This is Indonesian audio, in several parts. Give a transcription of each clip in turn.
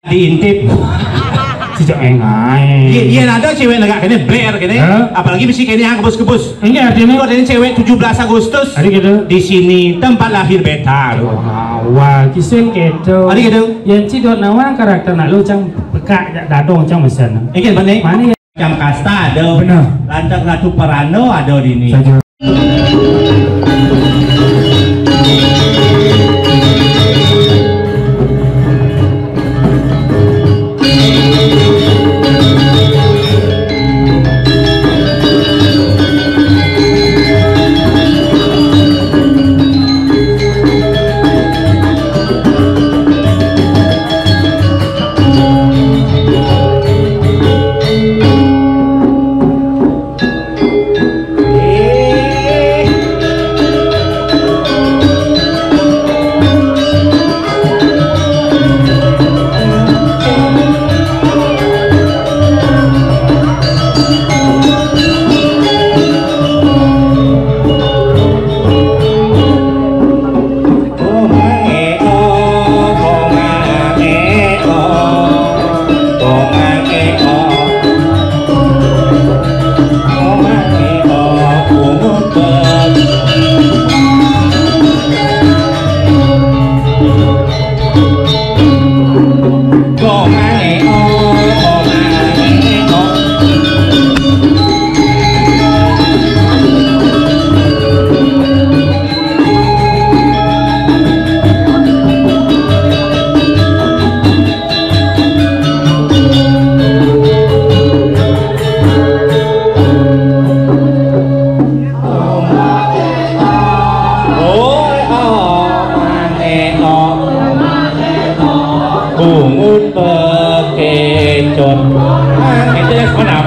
Diintip sejak engai. Iya ada cewek negak kene blair kene. Apalagi mesti kene yang kebus-kebus. Enggak artinya ada cewek 17 Agustus. Hari gitu. Di sini tempat lahir beta. Wah, kisah gitu. Hari gitu. Yang cidok nawang karakter nak lu cang pekak dadong cang mesin. Ikan mana? Mana ya? Jam kasta ada. Benar. Lantak Ratu Parano ada di sini.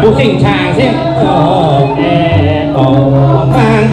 Pusing chàng xem mang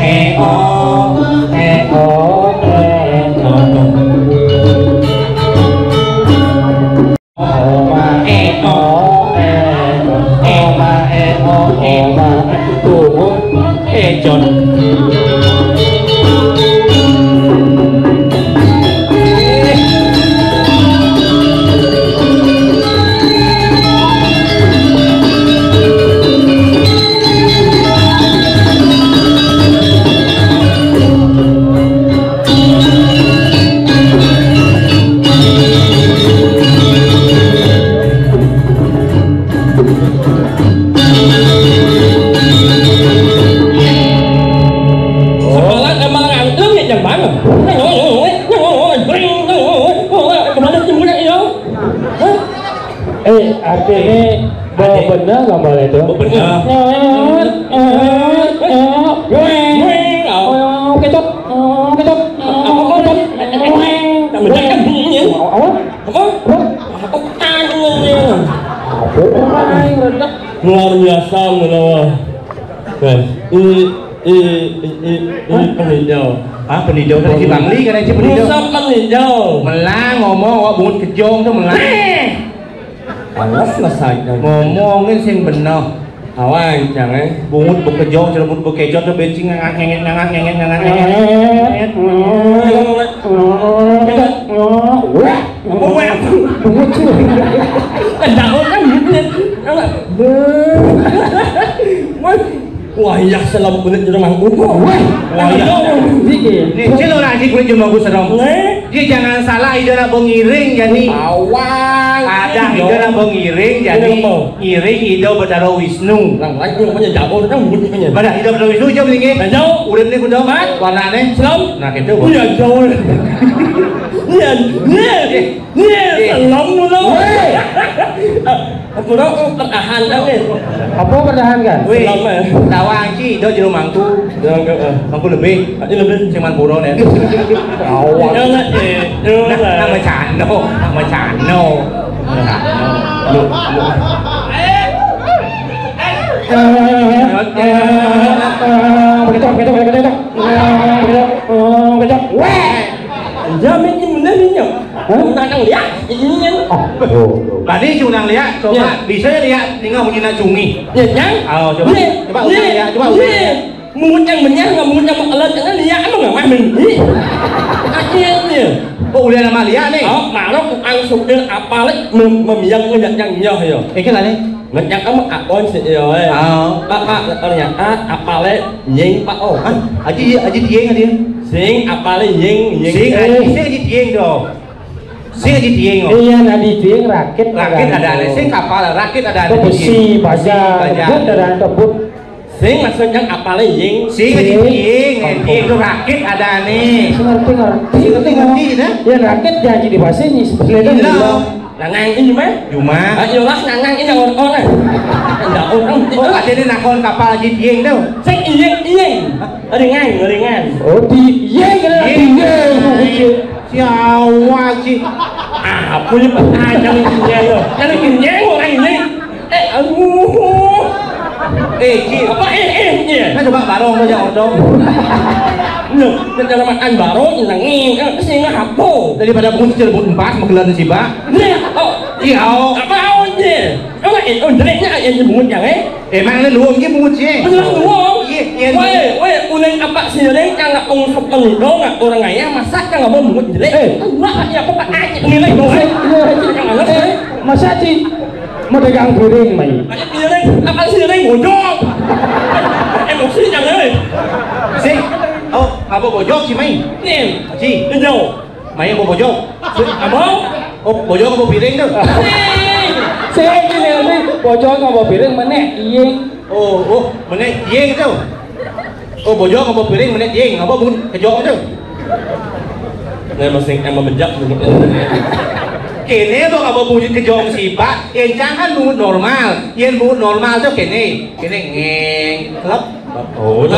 artinya benar nggak boleh itu. Benar. Kecot, kecot. Luar biasa menurut. Peninjau. Ah, peninjau kan si Bangli kan si peninjau. Musa peninjau. Melang ngomong kok bungut kejong tuh melang. Alas selesai ngomongin sing bener. Awan jangan bungut bekejong celebut bekejot tuh bensin ngangat wayak selam kulit di rumah gua. Wayak. Nih, cilo lagi kulit di rumah gua serem. Dia jangan salah, idola bengiring jadi. Awang. Ada idola bengiring jadi. Iring ido Betara Wisnu. Lang lagi namanya jauh, nang bunyi namanya. Pada ido Betara Wisnu jauh tinggi. Jauh. Udah nih kuda mat. Warnanya selam. Nah gitu. Iya jauh. Iya, iya, selam mulu. Aku dah pertahan kan ni. Apa pertahan kan? Selam eh. Tawang ci, do di rumah tu. Aku lebih. Lebih cuman puro ni. Awang. Nama Chano, nama Chano. Lu. Jamin ini benar ni nyok. Nang lihat, ini kan. Tadi cunang lihat, coba bisa lihat tinggal punya cungi. Ya, yang. Oh, coba lihat, coba lihat. mungut yang menyang nggak mungut yang mengelet jangan lihat emang nggak mah mình akhirnya oh udah nama lihat nih mà nó cũng ăn sụp đến apa lấy mình dân nó nhận nhận nhau hiểu cái là này mình nhận có một ôn xịt rồi apa nhận apa lấy nhìn apa oh aji tieng dia sing apa lấy nhìn sing aji tieng rồi sing aji tieng oh iya nadi tieng rakit ada nih sing kapal rakit ada besi baja ada tebut sing maksudnya apa lấy nhìn sing aji tieng itu rakit ada nih ngerti ya rakit janji di bahasa ini sebenarnya là ngang ini mah cuma yêu lắm ngang ini orang này nggak orang oh ada di nakon kapal aji tieng đâu sing yên ada ngang oh di iya kena di siapa sih punya ai cho nên kinh nhang một anh đi chị apa gì nó coba barong thôi jangan dong được dalam anh baru là nghe cái gì nó học bồ daripada bunyi rebut empat menggelar si ba nè iya apa gì nó là anh jeleknya anh bunyi yang emang lu luang gitu bunyi sih bener luang iya weh ulen apa sih jelek yang nggak ungkapkan itu nggak orang ngaya masak yang nggak mau bunyi jelek enggak ya apa aja nilai boleh masa sih mau dagang piring mày apa sih jelek bojong em một sih jangan ơi sih oh apa bojong sih main nè sih đi đâu main mau bojong apa oh bojong apa piring tuh saya ini nih bojong nggak piring mana iya oh mana tieng tuh oh bojong apa piring mana tieng apa bun kejong tuh này mà sinh em mà mình dắt được kene tuh apa bunyi kejong si pak encang kan bunyi normal yen bunyi normal tuh kene ngeng klep oh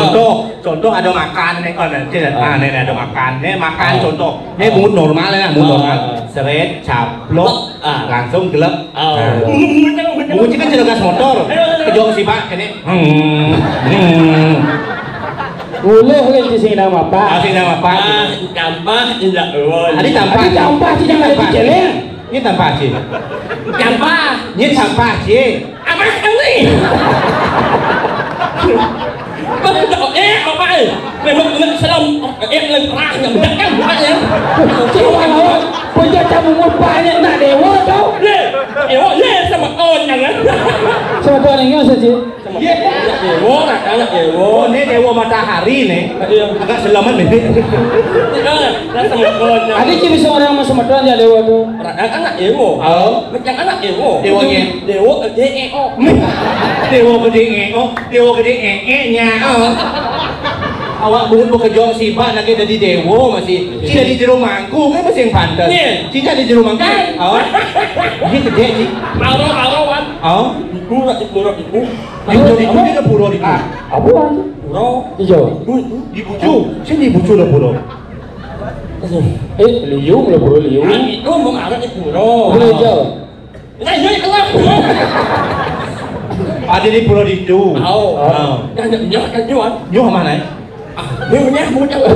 contoh ada makan nih nih ada makan nih makan contoh nih bunyi normal ya bunyi normal seret caplok langsung gelap bunyi kan jelas motor kejong si pak kene Uluh kan di sini nama Pak. Sini nama Pak. Campah tidak boleh. Ada campah. Ada campah sih jangan dijelek. Ini campah sih. Campah. Ini campah sih. Apa ini? Betul apa ini? Memang Islam lên perang yang bedakan bukannya. Cuma lawan punya tamu banyak nak dewa tau. Dewa sama on jangan. Sama tuan yang saja. Iya. Dewa anak dewa. Oh, ini dewa matahari nih. Agak selamat nih. Sama on. Ada sih bisa orang sama tuan ya dewa tuh. Anak dewa. Oh, macam anak dewa. Dewanya. Dewa DEO. Dewa gede ngeo, dewa gede nya. Awak buat kejong si Pak lagi jadi dewo masih. Si jadi jero mangku kan masih yang pantas. Si jadi jero mangku. Oh. Ini gede sih. Aro-aroan. Oh. Ibu. Ibu dia puro di. Apa? Puro. Hijau. Dibucu. Sini dibucu lo puro. Liung lah bro liung. Itu mau ada di puro. Boleh hijau. Nah, ini keluar. Ada di pulau itu. Jangan jual. Nyu mana? Minyak mau jangan.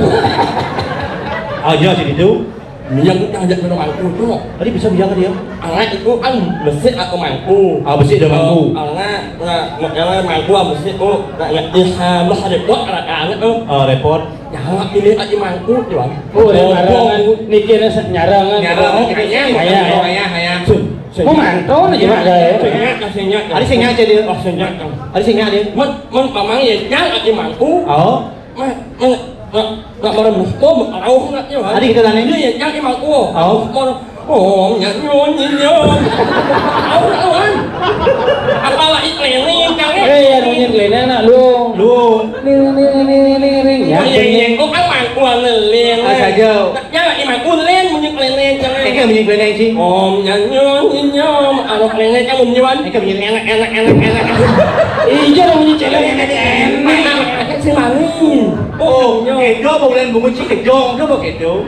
Iya sih itu. Minyak itu jangan minum mangku tuh. Tadi bisa bilang dia. Anak itu kan besi atau mangku. Besi dan mangku. Anak makanya mangku besi itu nggak bisa repot anak tuh. Repot. Jangan pilih aja mangku jual. Oh, nyarangan nikirnya nyarangan. Ayah. Mau mantau aja mak gaya. Senyak. Ada senyak aja dia. Senyak. Ada senyak dia. Memang ya jangan aja mangku. Oh. Nggak marah muka, mau nggak ya? Ada kita tanya. Ini ya jangan mangku. Oh. Nyanyon. Awan. Apalah iklan jangan. Ya nunyin kelena nak lu. Ring. Ya. Oh kan mangku leleng. Saja. Jangan mangku len munyi kelena jangan. Ini kan menyimpulkan sih. Nyanyon. Anak kelena jangan munyiwan. Ini kan menyimpulkan Enak. Iya munyi celeng enak. Si mami. Oh, kedo boleh bunyi kejong, coba kedo.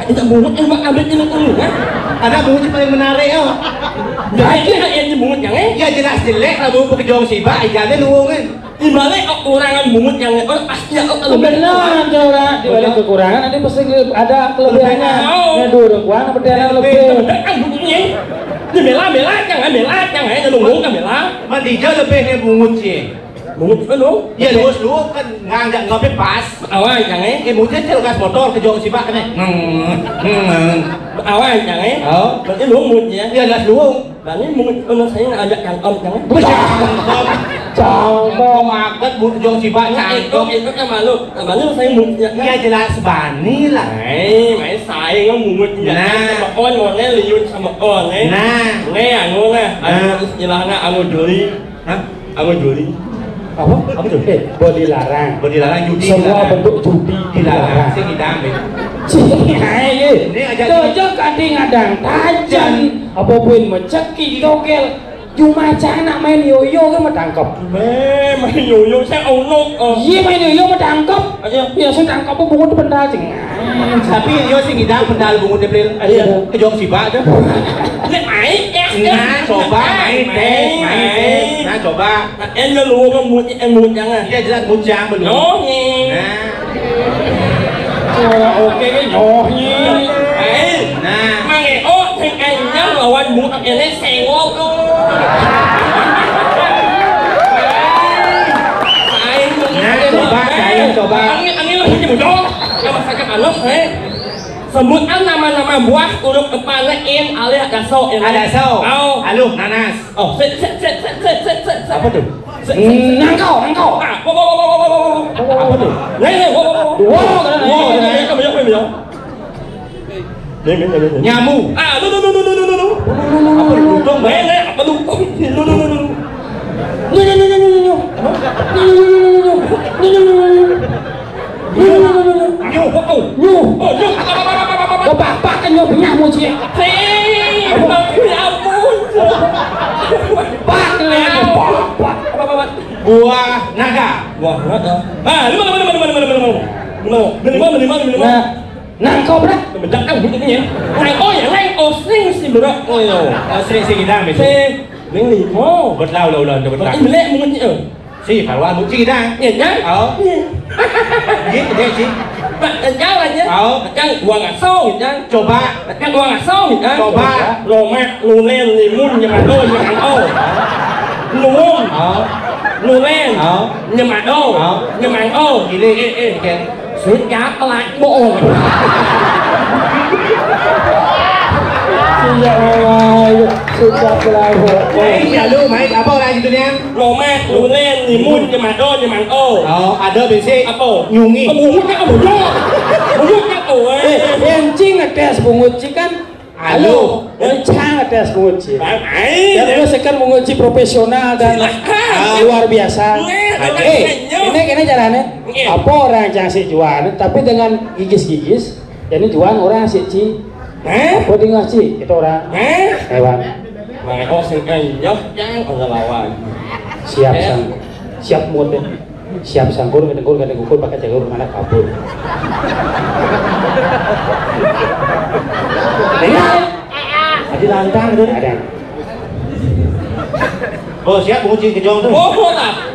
Itu bungut yang bak ambil ini dulu kan? Ada bunyi paling menarik oh. Jadi yang bungut yang ya jelas jelek lah bunyi kejong si Pak, jangan luang kan. Di balik kekurangan bungut yang pasti benar orang di balik kekurangan ada pasti ada kelebihannya. Ya dulu kuang berdana lebih. Kan bunyinya. Di bela jangan ngelunggung kan bela. Mandi jauh lebih nih bungut sih. Bungut lu? Iya lu kan nggak ngopi pas. Awal jangan. Mungkin cil gas motor ke jauh si Pak nih. Awal jangan. Oh. Berarti lu mutnya. Iya gas luung. Berarti mut lu saya ajak cangkom jangan. Cangkom makan mut jauh si Pak cangkom. Itu kan malu. Malu saya mutnya. Iya jelas bani lah. Mày sai nó mutnya. Sama on ngone liun sama on Nah. Anu istilahnya anu juri. Hah? Anu juri. Apa tuh? Dilarang. Dilarang judi. Semua bentuk judi dilarang. Sing idam itu. Ini aja kadang ngadang tajan apa pun mencekik tokel cuma anak main yoyo kan metangkep main yoyo saya onok iya main yoyo metangkep biasa tangkep apa bungut pendal tapi yo sing idam pendal bungut deplil ke jong si Pak tuh nah coba main nah coba em lu kan mut jangan iya jelas mujang belum nah oke cái nyohnya nah mang thằng anh nhá lawan mut ini sengok coba angin lu punya bodoh yang masakan anak sebutkan nama-nama buah huruf depannya in alias ada so halo nanas apa tuh nangkau apa tuh nyamu bapak kan nyamu sih buah naga nangkau berat sing idam itu berlalu si phải qua mũi chi đang dia sih Jangan aja. Jangan gua nggak song, jangan. Coba. Kan gua nggak song, jangan. Coba. Lomak, lulen, limun, nyemado, nyemado. Lumun. Lulen. Nyemado. Nyemado. Ini kan. Suốt cá lại bộ. Sudah berlalu. Iya lu main apa orang itu nih? Lomak, lulen, limun, nyemado, nyemado. Ada besi. Apa? Nyungi. Bungutnya apa bujok? Bujuknya tuh. Encing ngetes bungut kan? Halo, encang ngetes bungut sih. Dan sekarang bungut profesional dan luar biasa. Ini caranya. Apa orang yang si jualan, tapi dengan gigis-gigis. Jadi jualan orang si ci. Apa dia ngasih? Itu orang hewan. Mày sinh cây dốc trắng còn là lawan. Siap muat deh. Siap sangkur, kadang ukur pakai jagur mana kabur. Ada lantang tuh ada. Oh siap menguji kejong tuh. Oh lah.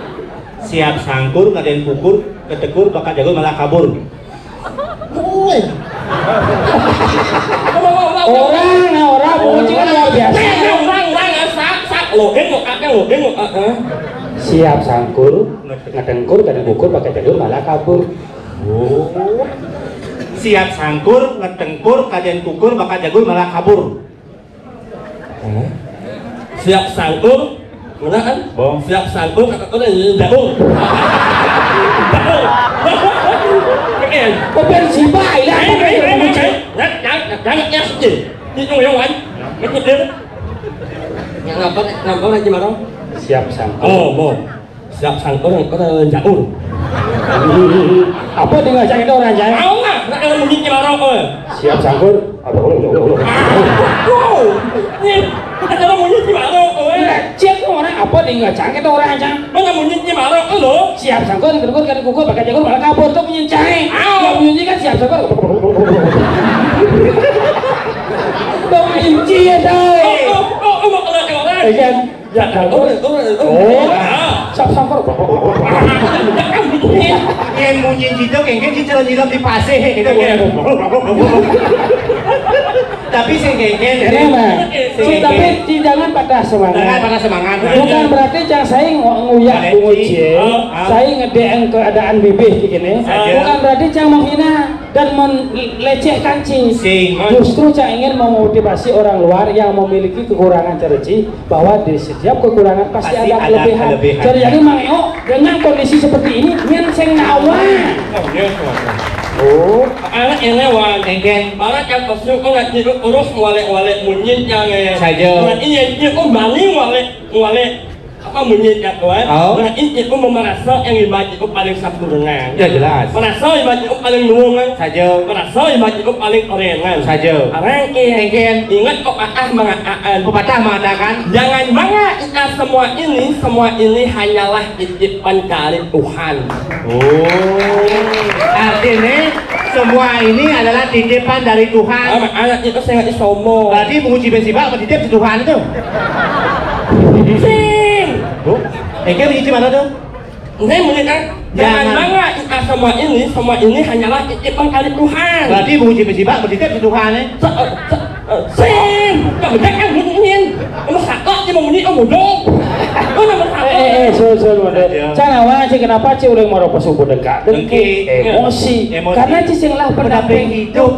Siap sangkur, kadang ukur, ketekur pakai jagur malah kabur. Orang menguji kan luar biasa. Siap sangkur, ngadengkur, kadang ukur pakai jagur malah kabur. Siap sangkur, ngedengkur, kadang kukur, pakai jagur malah kabur. Siap sangkur, mana kan? Siap sangkur, kata kau ni daun. Kau benci baik lah. Jangan sih. Ini cuma yang lain. Macam dia. Yang apa lagi marah? Siap sangkur. Oh. Siap sangkur, kau dah jauh. Apa dia ngajak itu orang jangan? Tahu nggak? Nak kalau mungkin marah kau. Siap sangkur. Kalau mungkin marah kau. Cek orang apa dia ngajak itu orang jangan? Mana mungkin marah kau lo? Siap sangkur, kadang kukur pakai jagur malah kabur tuh menyincang. Yang bunyi kan siap sangkur. Dong inci ya dai. Mau kalau orang. Kan? Ya kabur. Siap sangkur. Yang bunyi itu, yang cicil nyilam di pasir gitu. Tapi sing kengken tapi jangan patah semangat. Jangan patah semangat. Bukan berarti jangan saya nguyak bunguci, saya ngedeeng keadaan bibih begini. Bukan berarti jangan menghina dan melecehkan Ci. Justru saya ingin memotivasi orang luar yang memiliki kekurangan cerci bahwa di setiap kekurangan pasti ada kelebihan. Jadi Mang Eo dengan kondisi seperti ini nyen sing nawa. Oh, anak ini wan, anak yang pasti kau nak jadi urus wale munyin yang saja. Nah ini dia kau balik wale apa munyin yang tuan. Nah ini kau merasa yang ibadah kau paling sempurna. Ya jelas. Merasa ibadah kau paling nuangan saja. Merasa ibadah kau paling orengan saja. Orang kengken ingat kau mengatakan. Pepatah mengatakan. Jangan bangga jika semua ini hanyalah titipan dari Tuhan. Oh. Artinya semua ini adalah titipan dari Tuhan. Anak itu sangat sombong. Berarti menguji bensibak titip si Tuhan itu. Sing. Oh, engkau menguji mana tuh? Saya melihat jangan bangga jika semua ini hanyalah titipan dari Tuhan. Berarti menguji bensibak titip si Tuhan ya? Sing. Kamu jangan bunyiin. Kamu sakit dia mau bunyi kamu dong. Canawa Ci kenapa Ci udah mau subuh dekat emosi karena Ci sing lah pendamping hidup.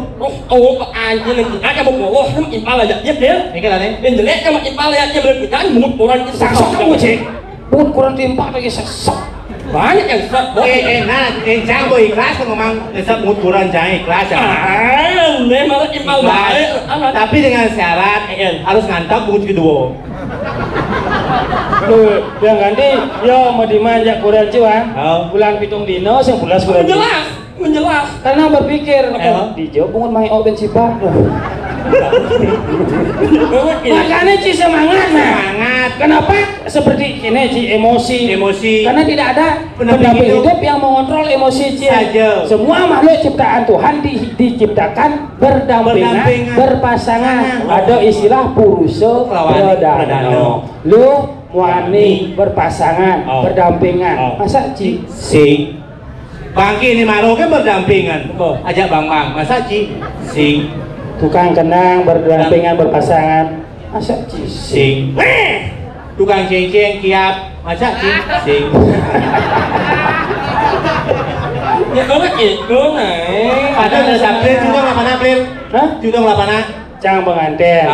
Oh anjing lagi aja mau bawa sama impal aja ya dia ini kan aneh ini jelek sama impal aja berbicara mulut orang itu sesok kamu Ci mulut kurang timpak lagi sesok banyak yang sesok nah jangan gue ikhlas kan ngomong sesok mulut kurang jangan ikhlas ya memang impal baik tapi dengan syarat harus ngantap mulut kedua. Yang ganti, yo mau dimanja kurang jiwa. Bulan pitung dino, yang bulan kurang. Menjelas. Karena berpikir, di Jawa bungun Mang Eo bensipak. Makanya Ci semangat. Kenapa seperti ini Ci emosi? Karena tidak ada pendamping hidup yang mengontrol emosi Ci. Semua makhluk ciptaan Tuhan diciptakan berdampingan, berpasangan. Ada istilah purusa pradana. Lu wani berpasangan, berdampingan. Masa Ci? Sing. Bangki ini malu kan berdampingan. Ajak Bang, masa Ci? Sing. Tukang kenang berdampingan berpasangan. Masa Ci? Sing. Tukang ceng-ceng kiap. Masa Ci? Sing. Ya kalau itu nih. Ada April, Jutong 8 April. Hah? Jutong 8. Cang pengantin.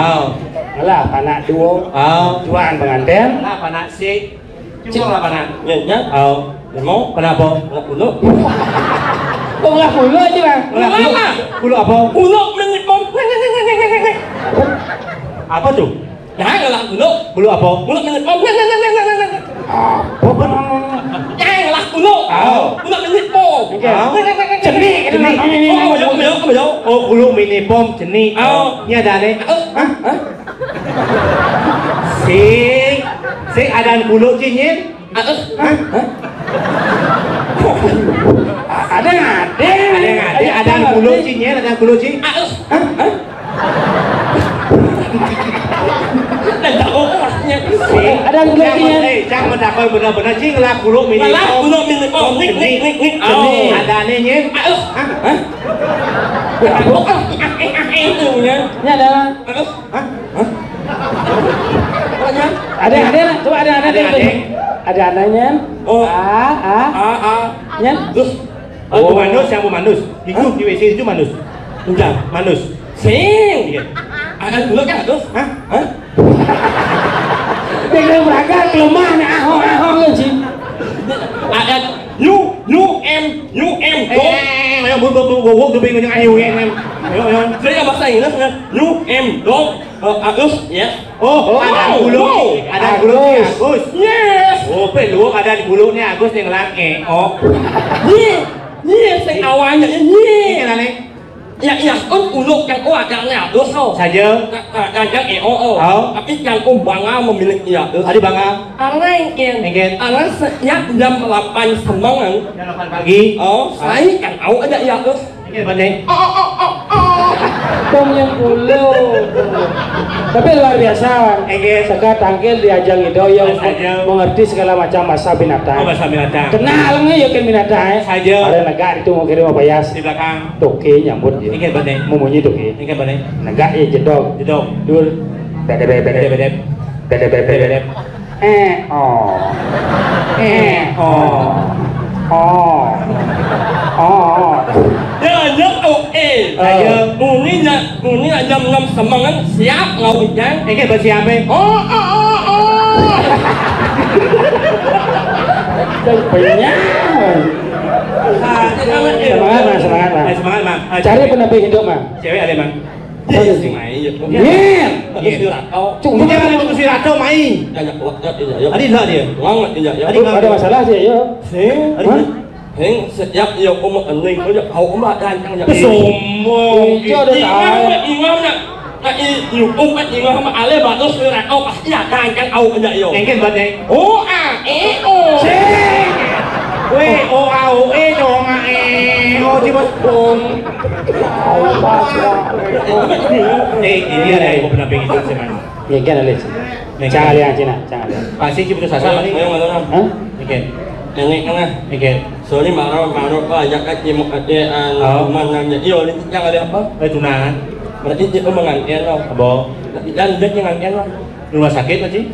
Alah panak duo. Juaan pengantin. Lah panak si. Jutong 8. Ya. Mau kenapa? Ulo. Kok nggak ulo aja Bang? Ulo apa? Ulo menipom. Apa tuh? Jangan lah ulo. Ulo apa? Ulo menipom. Jangan lah ulo. Ulo menipom. Cenik. Oh, ulo menipom cenik. Ini ada nih. Sing ada ulo cinyin. Ada bulu cinya, ada bulu cing. Ada bulu cinya. Jangan mendakar benar-benar cing lah bulu mini. Lah bulu mini. Nik. Ada nenya. Itu ya. Ini adalah. Ada. Coba ada. Ada anaknya. Nyen. Oh, manus yang manus. Itu di WC itu manus. Enggak, manus. Sing. Ada dulu kan tuh? Hah? Dengan beragam kelemah nih ahong sih. Ada new M. Ayo bubuk tuh bingung yang ayo em. Ayo. Saya bahasa Inggris new M dong. Agus ya. Oh, ada bulu. Ada bulu Agus. Yes. Oh, pelu ada di bulunya Agus yang laki. Oh. Iya, sing awalnya ini kan nih. Ya, uluk yang agaknya Agus saja. Agak tapi yang bangga memiliki ya. Ada bangga. Engken. Anak sejak jam 8 semangat. Jam 8 pagi. Saya kan tahu ada ya Agus. Ini benar. Potong yang dulu. Tapi luar biasa. Seka tangkil diajang itu yang mengerti segala macam bahasa binatang. Oh, bahasa binatang. Kenal nggak ya kan binatang? Saja. Ada negara itu mau kirim apa ya? Di belakang. Toke nyambut ya. Ini bener. Memunyi toke. Ini bener. Negara ya jedok. Jedok. Dur. Bede. Oh. Jangan oke. Muni jam 6 semangat siap ngau ijang. Ini bersiap Oh. Banyak. Semangat, Mang. Cari penampil hidup, Mang. Cewek ada, Mang. Nih. Cuma jangan itu si Rato main. Adi lah dia. Ada masalah sih, yo. Heng setiap yo ko anh có được hậu mà đang trong nhà Sombong. Cho được imam nak nhiều anh imam mà ale bà tôi sửa lại ông pasti đang trong ông vậy yo. Engken bật đây. O a e o. Weh, o a o e dong a e o di bos bom. Ini ada yang pernah pengen itu sih, Mang. Ya kan ada. Jangan lihat Cina, jangan lihat. Pasti kita sasar ni. Hah? Engken. Ini kan Engken. Soalnya baru banyak aja mau kerjaan mananya. Iyo, yang ada apa? Tunangan. Berarti dia mengantin loh. Abo. Dan dia ngantin loh. Rumah sakit apa sih?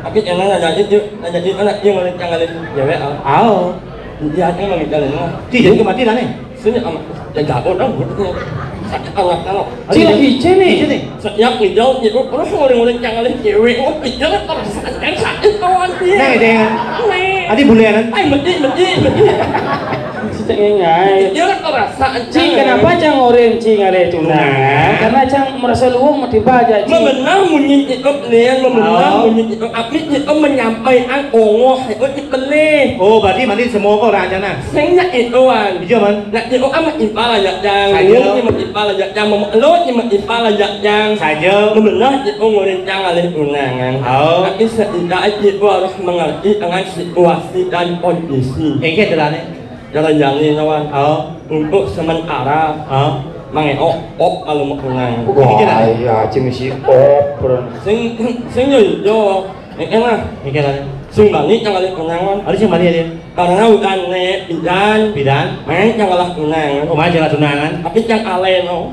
Tapi yang nanya itu anak yang oleh yang ada cewek. Ao. Dia yang mengajarin loh. Jadi kematian nih. Sini amat. Jaga orang gitu. Sakit anak loh. Cina hijau nih. Setiap hijau itu terus orang yang oleh cewek. Oh hijau kan sakit kawan dia. Nah, dengan. Adi bulan. Ay, mati. Cengeng Dia kan terasa. Cing kenapa cang orang cing ada tunangan? Karena cang merasa luang mau dibaca. Memenang menyintik lian, memenang menyintik apit itu menyampaikan ongoh itu dipelih. Oh, berarti mandi semua kau orang jana. Sengnya itu an. Hijau man. Nak itu amat impala jang. Saja. Ini mat impala jang. Lo ni mat impala jang. Saja. Memenang itu ngorencang alih tunangan. Oh. Tapi setidaknya itu harus mengerti dengan situasi dan kondisi. Engken telah ni. Jalan-jalan ni kawan. Oh. Untuk sementara. Oh. Mangeok kalau mau tunangan. Wah, iya cing si Sing yo enak. Engken lah. Sing bani yang alih tunangan. Ada sih mandi dia. Karena bukan bidan, main yang kalah tunangan. Oh, main jangan tunangan. Tapi yang alen no.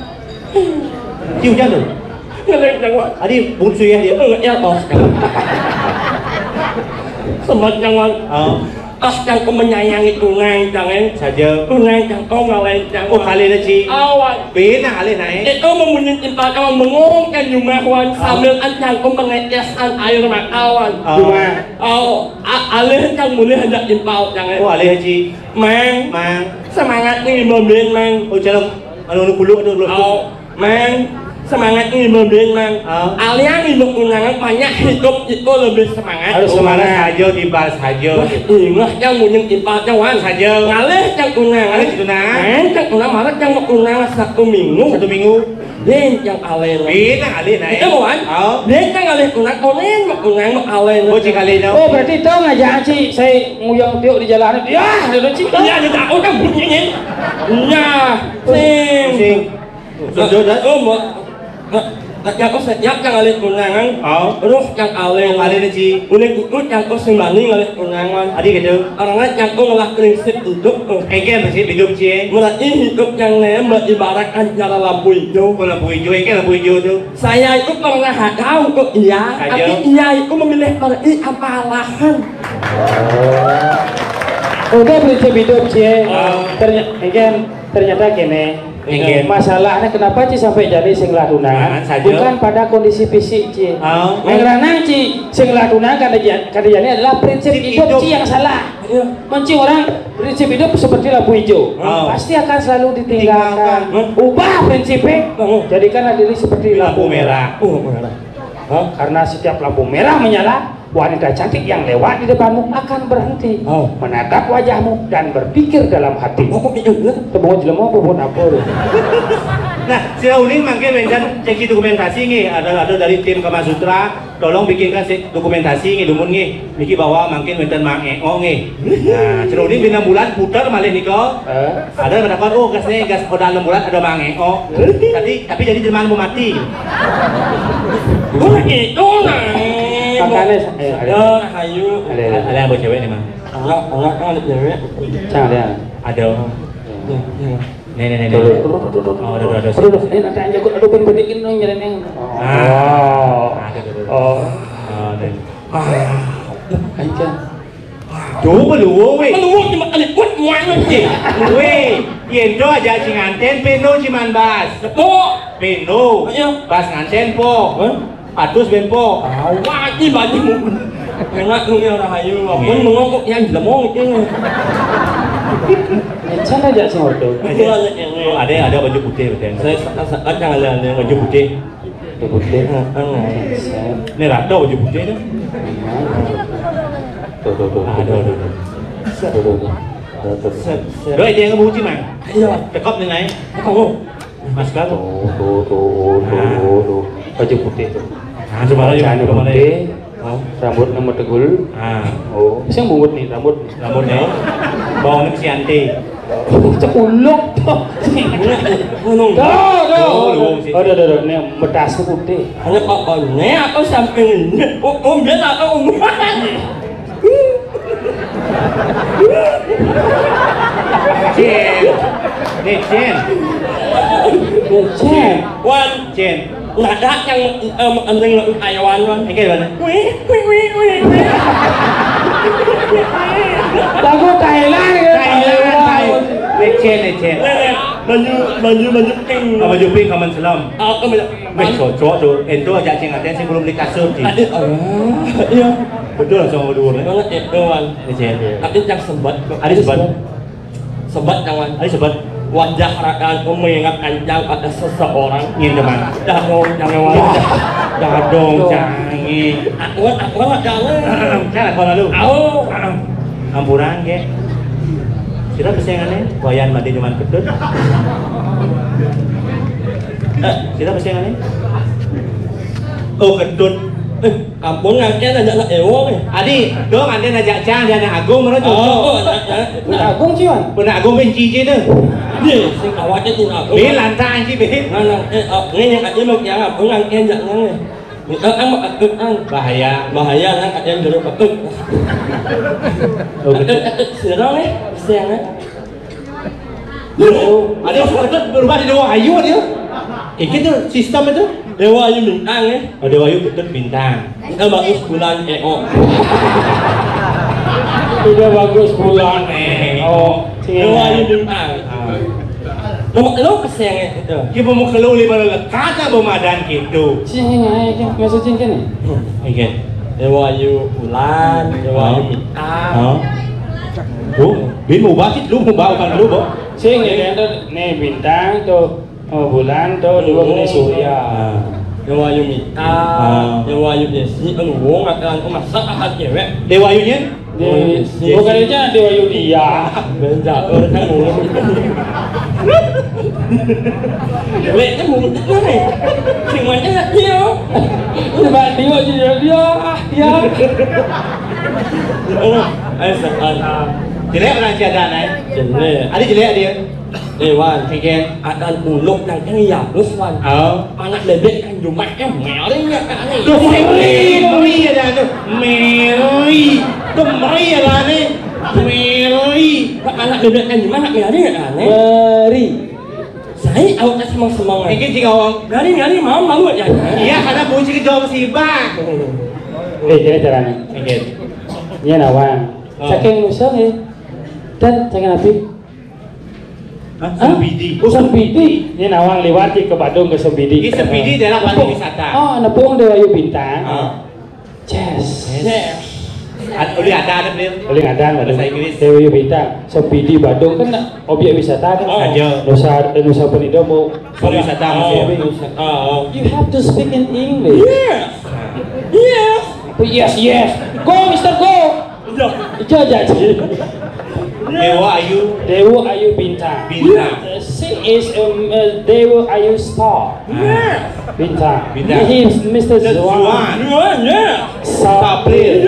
Cium jangan tu. Ngeleng jangan. Adi bungsu ya dia. Ya bos. Sempat jangan. Oh. Yang kau menyayangi tunang jangan Saja. tunang yang kau ngalahin jangan. Oh, kali ni ci. Awan. Bina kali naik. Itu memunyi cinta kawan mengurungkan jumawan sambil ancang kau mengeteskan air mak awan. Cuma Alih yang mulai hendak impal jangan. Oh, alih ci. Mang. Semangat ni membeli mang. Oh, jalan. Anu bulu anu bulu. Mang. Semangat ini membeli mang. Alian hidup unangan banyak hidup itu lebih semangat. Harus semangat saja timbal saja. Ingat yang munyeng timbal cawan saja. Ngalih yang unangan. Yang unang malah yang unangan 1 minggu. 1 minggu. Den yang alen. Bina alih naik. Itu bukan? Den yang alih unang. Olen unang alen. Oh, cik alih no. Oh, berarti tahu ngajak Ci saya nguyang tiuk di jalan. Ya, ada Ci. Iya, dia tahu kan bunyinya. Iya. Sing. Sudah dah. Yang kau setiap yang alih unangan. Terus yang alen. Alih ni ci. Unik ikut yang kau sembani alih unangan. Adi gitu. Karena yang kau ngelah prinsip hidup. Engken masih hidup ci. Berarti hidup yang lain beribaratkan jalan lampu hijau. Kalau lampu hijau, engken lampu hijau tu. Saya itu pernah tahu kok iya, tapi iya itu memilih pergi apa alasan. Udah prinsip hidup Ci. Ternyata kene. Masalahnya kenapa Ci sampai jadi sing lah tunangan? Bukan pada kondisi fisik Ci. Mengeranang Ci, sing lah tunangan kadang adalah prinsip hidup Ci yang salah. Menci orang prinsip hidup seperti lampu hijau, pasti akan selalu ditinggalkan. Ubah prinsipnya, jadikanlah diri seperti lampu merah. Karena setiap lampu merah menyala, wanita cantik yang lewat di depanmu akan berhenti, menatap wajahmu dan berpikir dalam hatimu. Tebung jelema bobot apa? Nah, si Rauni mungkin menjan seksi dokumentasi nih, ada dari tim Kamasutra, tolong bikinkan dokumentasi nih, dumun nih, Miki bawa mungkin menjan mangeo nih. Nah, si Rauni 6 bulan putar malah nih kok. Ada mendapat gas udah 6 bulan ada mangeo. Tapi jadi jerman mau mati. Itu nah. Makanya Ada hayu. Ada yang buat cewek nih mah. Enggak ada cewek. Jangan Ada. Nih. Oh, udah. Aduh, ini nanti aja gue aduh pengen dong nyereng. Aja. Coba lu, weh. Meluang cuma kali buat muang aja. Weh, yendo aja cing nganten peno ciman bas. Peno. Bas nganten po. Atus bempo. Wah, ini baju. Enak tuh ya rahayu. Apun mengokok yang jelemong ini. Ecan aja sih ordo. Ada baju putih betul. Saya saat yang ada Baju putih. Putih. Ini rata baju putih tu. Tuh. Doi dia yang ngebuci mang. Iya. Tekop ni naik. Kamu. Mas kau. Tuh. Baju putih tuh. Cuma lagi putih. Rambut nomor tegul. Oh, siang bungut nih Rambutnya. Bawang ni si Anti. Cekuluk tuh. Gunung. Udah. Nih betas putih. Hanya ini atau samping ini. Biar atau Cien. Wan. Cien. Nada yang anjing Taiwan kan. Ini mana? Wih. Lagu Thailand. Cien. Baju pink. Baju pink kaman selam. Baju. Cocok tu. Endo ajak cing ngaten sing belum dikasut sih. Iya. Betul langsung berdua ni. Banget itu Wan. Cien. Tapi yang sebat. Ada sebat. Sebat jangan. Ada sebat. Wajah rakyat mengingatkan yang pada seseorang. Ini teman. Jangan wajah. Dadong canggih. Aku jangan. Jangan kau lalu. Ampuran ke. Sila persaingannya. Wayan mati cuman ketut. Sila persaingannya. Oh ketut. Ampun ngangkat aja nak ewong. Adi, dong anda najak cang dan agung mana tu? Agung cian. Pernah agung benci je tu. Dia sing awaknya tin aku. Bil lantai je bil. Ini yang aja mau yang ampun ngangkat jangan ni. Bahaya kan yang jeruk akut. Serang ni, siang Ada ketut berubah di Dewa Ayu dia. Itu sistem itu. Dewa Ayu bintang ni. Dewa Ayu ketut bintang. Bagus bulan Udah bagus bulan. Dewa Ayu bintang. Lo keseng itu. Kita mau keluar lima kata bermadan gitu. Maksudnya kan ni? Okey. Dewa Ayu bulan, Dewa Ayu bintang. Bin mau batik lu mau bawa kan lu boh. Sing ni bintang tu bulan tu dua ni surya. Dewa Ayu bintang, Dewa Ayu desi, wong akan masak akan cewek. Dewa Ayunya? Bukan aja Dewa Yudia. Benda orang mulut. Leknya mulut itu nih. Sing mana dia? Sebab Dewa dia. Ayo sekarang. Jelek orang ciadan ay. Jelek. Ada jelek dia. Wan, fikir akan uluk dan yang yabus wan. Anak bebek kan rumahnya merahnya kan ni. Tu meri ada tu. Meri. Tu meri ada ni. Meri. Anak bebek kan rumah nak merahnya kan ni. Meri. Saya awak semang. Mungkin jika orang. Ngari mau ya. Iya, karena bunyi kejauh musibah. Jadi caranya. Mungkin. Ni nawang. Saking usah ni. Dan saking api. Sempidi. Sempidi. Ini nawang lewat ke Badung ke Sempidi. Ini Sempidi daerah pantai wisata. Nepung Dewa Ayu Bintang. Yes. Boleh ada beliau. Boleh ada. Bahasa Inggris. Dewa Ayu Bintang. Sempidi Badung kan objek wisata kan. Nusa Penida mau wisata masih. You have to speak in English. Yes. Go, Mister Go. Ija. Dewa Ayu Bintang. She is Dewa Ayu Star. Bintang. He is Mr. Zuan. Sabril.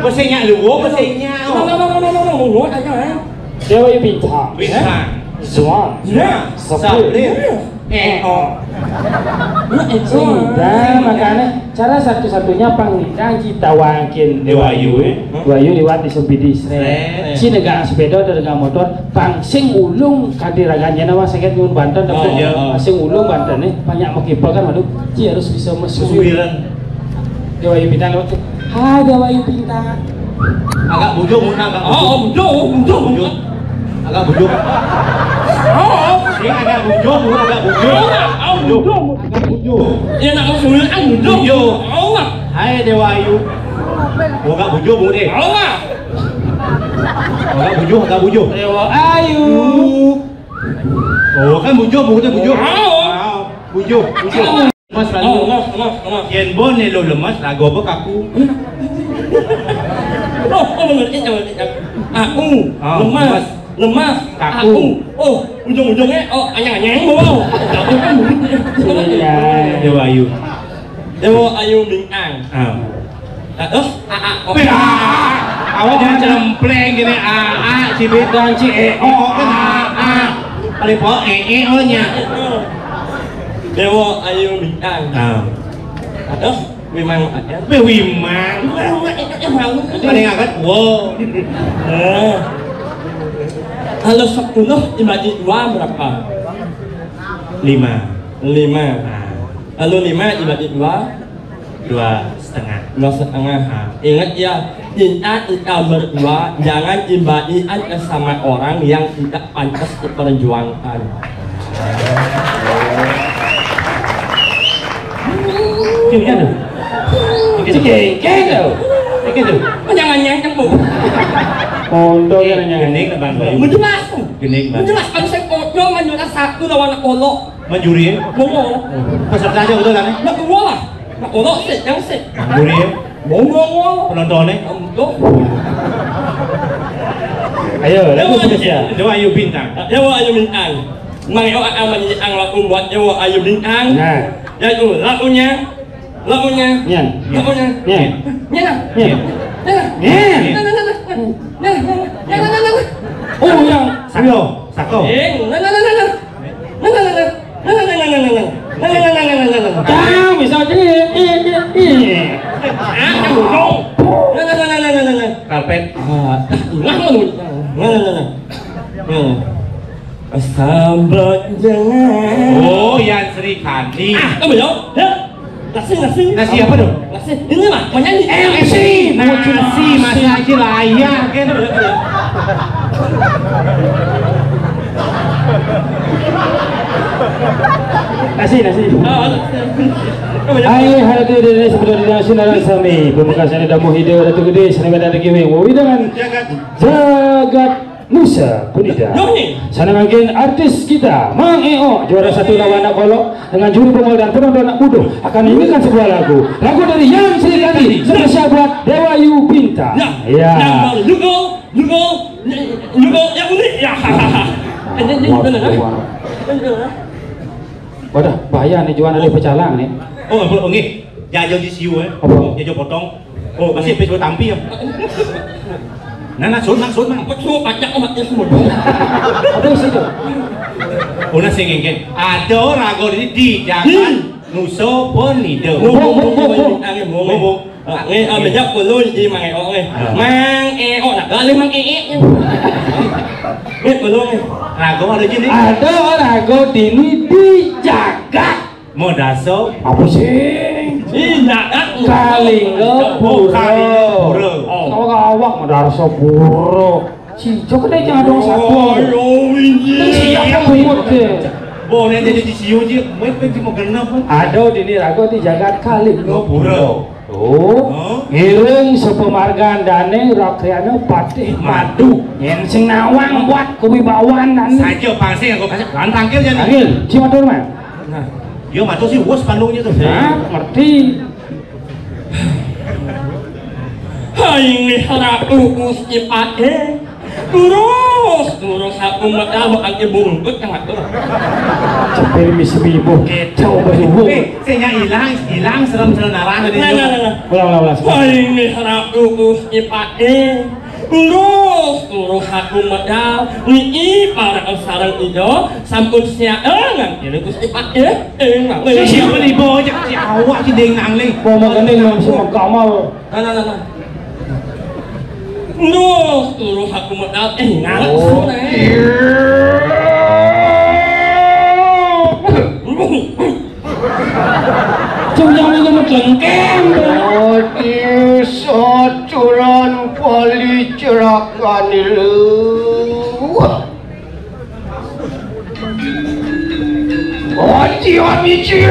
Mesinnya lu, mesinnya. Dewa Ayu Bintang. Zuan. Sabril. Dan makanya cara satu-satunya panggilan kita wangkin Dewayu liwat di Sempidi si negang sepeda dan negang motor pangsing ulung kadiragannya nama sakit nyun Banten pangsing ulung Banten nih banyak makipal kan waduh ci harus bisa mesuwiran Dewayu Bintang lewat hai Dewayu Bintang agak bujung agak bujung agak bujung ini agak bujung ya nak maksudnya kan bujung Allah hai Dewayu agak bujung deh Allah agak bujung Dewa Ayu oh kan bujung mas lalu yen bon lo lemas lagu apa kaku aku lemas aku ujung-ujungnya anyang-anyang mau Dewayu Bintang awak jangan cempleng gini cibit dan kan paling pokok o nya Dewa Ayu Bintang memang ada wimang paling agak wow halo 10 dibagi 2 berapa? 5 halo 5 dibagi 2 2,5 ingat ya kita berdua jangan dibandingkan sama orang yang tidak pantas diperjuangkan jangan nyangkang bu menjelas kan saya konyol menjelas 1 lawan Olo menjuri peserta aja betul kan nak lah nak Olo sih yang sih menjuri penontonnya ayo lagu Indonesia Dewayu Bintang Mang aman ang lagu buat Dewa Ayu Bintang ya itu lagunya oh yang Sako bisa aja karpet Sahabat jangan oh yang Sri Kandi kamu ya nasi apa dong nasi ini mah penyanyi nasi masih aja layak kan nasi Hai hadirin dari sebenarnya nasional sami pemekasan damu hidup Ratu Gede sanabada giwing widangan jagat Nusa Penida. Sana mungkin artis kita Mang Eo juara 1 lawan Kolo dengan juri pemula dan penonton anak muda akan menyanyikan sebuah lagu dari Yang Sri Kandi spesial buat Dewayu Bintang. Ya. Juga yang unik ya. Wadah bahaya nih jualan dari pecalang nih. Oh nggih jajo di siu jajo potong masih pes tampi ya sud pajak omatnya semua ada situ una singingin ada rago di jangan nuso ponido banyak belum di Mang Eo Mang Eo nak kali Mang Eo belum rago ada gini ada rago dini di jagat modaso apa sih jagat Kalingga Pura awak modarso Pura cico kan jangan dong satu siapa bungut deh boleh jadi di siu aja mau kenapa ada dini rago di jagat Kalingga Pura oh ngiring sepemargaan dane rakyatnya patih madu yang sing nawang buat kewibawaan dan saja pasti yang kau kasih lantangkil jadi tangkil cuma tuh mah yo matu sih bos Bandungnya tuh ngerti Hai harap uus ipake. Terus aku medal ang ibungkut yang atur. Capek misi-bibo kecau baru. Saya hilang serem-serem narang tadi. Ulang. Hai harap uus ipake. Terus aku medal ni para sarang ijo sampun siaangan ini kus ipake. Siapa nih bojak si awak si dengang nih. Mau makan dengan semua kamal. Nah. Terus aku modal ngalah sore. Jangan jangan kelengkeng. Socuran pali cerakan lu. Amici.